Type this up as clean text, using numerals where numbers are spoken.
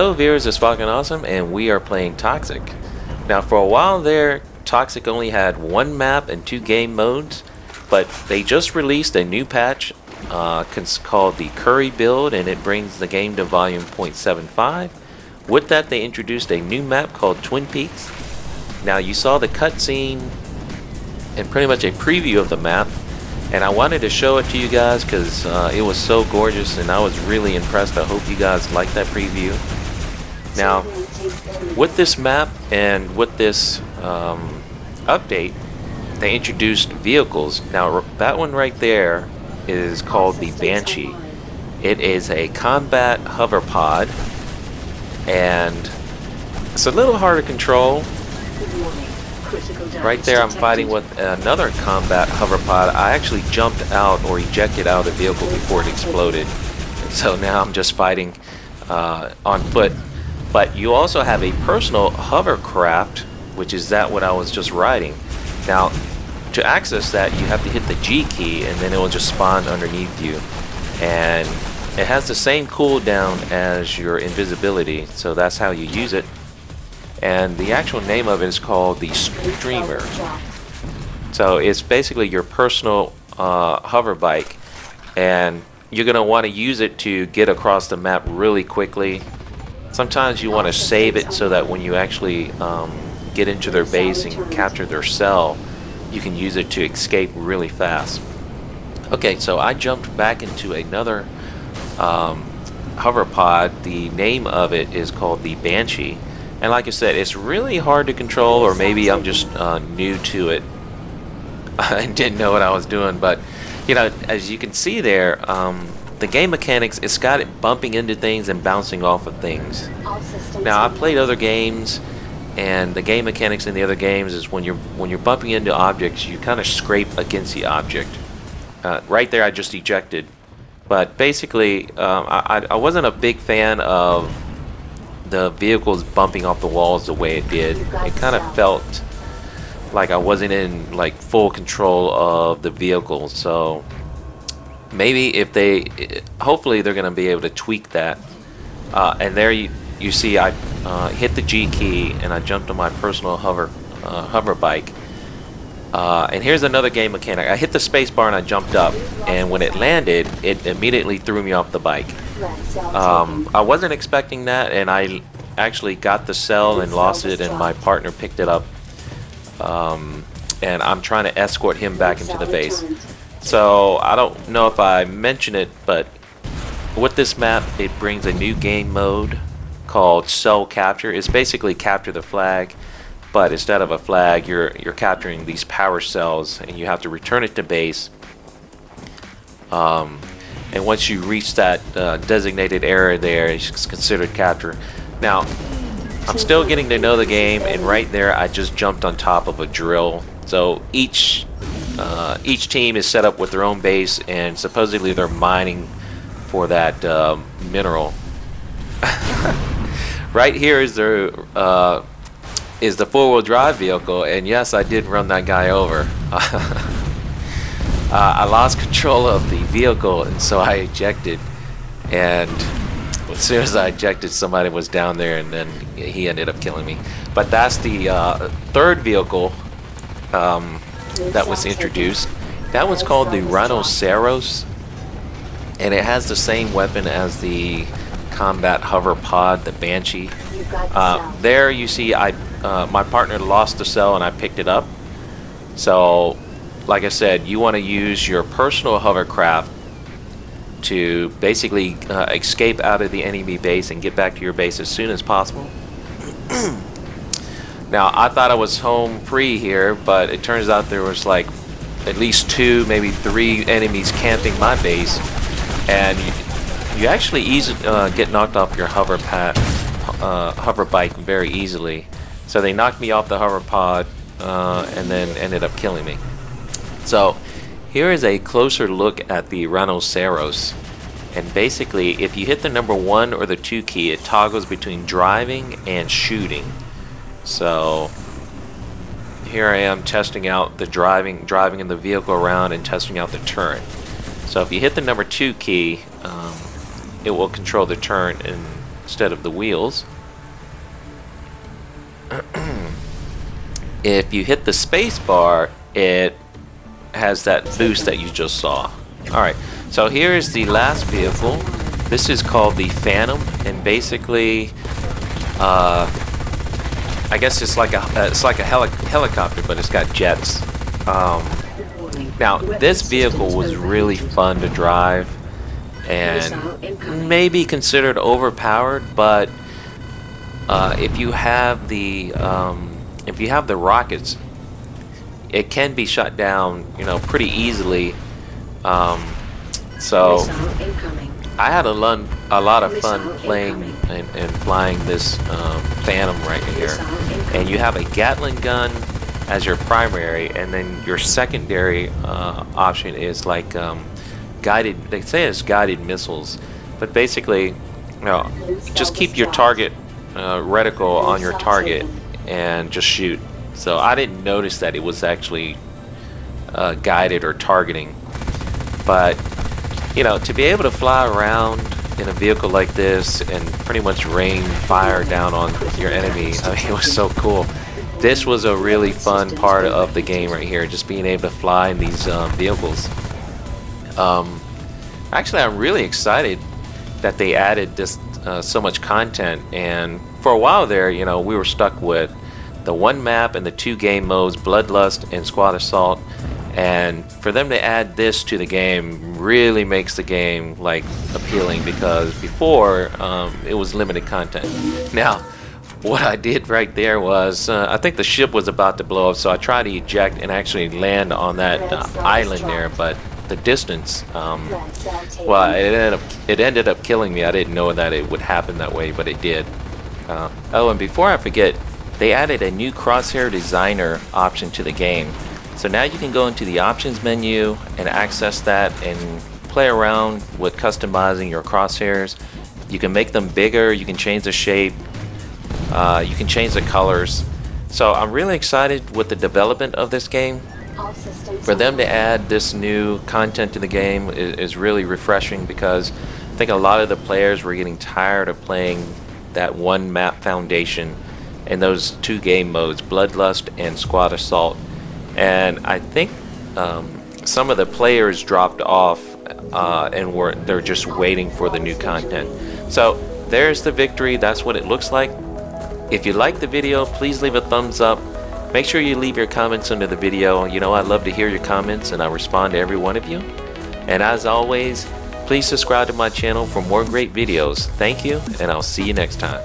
Hello viewers, it's fucking awesome, and we are playing Toxikk. Now for a while there, Toxikk only had one map and 2 game modes, but they just released a new patch called the Curry Build, and it brings the game to volume 0.75. With that, they introduced a new map called Twin Peaks. Now you saw the cutscene and pretty much a preview of the map, and I wanted to show it to you guys because it was so gorgeous and I was really impressed. I hope you guys liked that preview. Now with this map and with this update, they introduced vehicles. Now that one right there is called the Banshee. It is a combat hover pod, and it's a little hard to control. Right there I'm fighting with another combat hover pod. I actually jumped out or ejected out of the vehicle before it exploded, so now I'm just fighting on foot. But you also have a personal hovercraft, which is that what I was just riding. Now to access that, you have to hit the G key and then it will just spawn underneath you, and it has the same cooldown as your invisibility, so that's how you use it. And the actual name of it is called the Streamer. So it's basically your personal hover bike, and you're going to want to use it to get across the map really quickly. Sometimes you want to save it so that when you actually get into their base and capture their cell, you can use it to escape really fast. Okay, so I jumped back into another hover pod. The name of it is called the Banshee. And like I said, it's really hard to control, or maybe I'm just new to it. I didn't know what I was doing, but you know, as you can see there, the game mechanics, it's got it bumping into things and bouncing off of things. Now I played other games, and the game mechanics in the other games is when you're bumping into objects, you kind of scrape against the object. Right there I just ejected. But basically, I wasn't a big fan of the vehicles bumping off the walls the way it did. It kind of felt like I wasn't in like full control of the vehicle. So maybe if they, hopefully they're gonna be able to tweak that. And there you see I hit the G key and I jumped on my personal hover bike. And here's another game mechanic. I hit the space bar and I jumped up, and when it landed, it immediately threw me off the bike. I wasn't expecting that, and I actually got the cell and lost it, and my partner picked it up. And I'm trying to escort him back into the base. So I don't know if I mentioned it, but with this map, it brings a new game mode called Cell Capture. It's basically capture the flag, but instead of a flag, you're capturing these power cells, and you have to return it to base. And once you reach that designated area there, it's considered capture. Now, I'm still getting to know the game, and right there I just jumped on top of a drill. So each team is set up with their own base, and supposedly they're mining for that mineral. Right here is the 4-wheel drive vehicle, and yes, I did run that guy over. I lost control of the vehicle, and so I ejected, and as soon as I ejected, somebody was down there, and then he ended up killing me. But that's the 3rd vehicle that was introduced. That one's called the Rhinoceros, and it has the same weapon as the combat hover pod, the Banshee. There you see my partner lost the cell and I picked it up. So like I said, you want to use your personal hovercraft to basically escape out of the enemy base and get back to your base as soon as possible. Now I thought I was home free here, but it turns out there was like at least 2, maybe 3 enemies camping my base, and you actually get knocked off your hover bike very easily. So they knocked me off the hover pod and then ended up killing me. So here is a closer look at the Rhinoceros, and basically if you hit the number 1 or the 2 key, it toggles between driving and shooting. So here I am testing out the driving in the vehicle around and testing out the turret. So if you hit the number 2 key, it will control the turret and instead of the wheels. If you hit the space bar, it has that boost that you just saw. Alright, so here is the last vehicle. This is called the Phantom, and basically I guess it's like a helicopter, but it's got jets. Now this vehicle was really fun to drive and maybe considered overpowered, but if you have the rockets, it can be shut down, you know, pretty easily. So I had a lot of fun playing and flying this Phantom right here. And you have a Gatling gun as your primary, and then your secondary option is like guided. They say it's guided missiles, but basically, you know, just keep your target reticle on your target and just shoot. So I didn't notice that it was actually guided or targeting, but you know, to be able to fly around in a vehicle like this and pretty much rain fire down on your enemy, I mean, it was so cool. This was a really fun part of the game right here, just being able to fly in these vehicles. Actually, I'm really excited that they added this so much content, and for a while there, you know, we were stuck with the one map and the 2 game modes, Bloodlust and Squad Assault. And for them to add this to the game really makes the game like appealing, because before it was limited content. Now, what I did right there was I think the ship was about to blow up, so I tried to eject and actually land on that island there, but the distance, well, it ended up killing me. I didn't know that it would happen that way, but it did. Oh, and before I forget, they added a new crosshair designer option to the game. So now you can go into the options menu and access that and play around with customizing your crosshairs. You can make them bigger, you can change the shape, you can change the colors. So I'm really excited with the development of this game. For them to add this new content to the game is really refreshing, because I think a lot of the players were getting tired of playing that one map foundation and those 2 game modes, Bloodlust and Squad Assault. And I think some of the players dropped off and they're just waiting for the new content. So there's the victory. That's what it looks like. If you like the video, please leave a thumbs up. Make sure you leave your comments under the video. You know, I love to hear your comments, and I respond to every one of you. And as always, please subscribe to my channel for more great videos. Thank you, and I'll see you next time.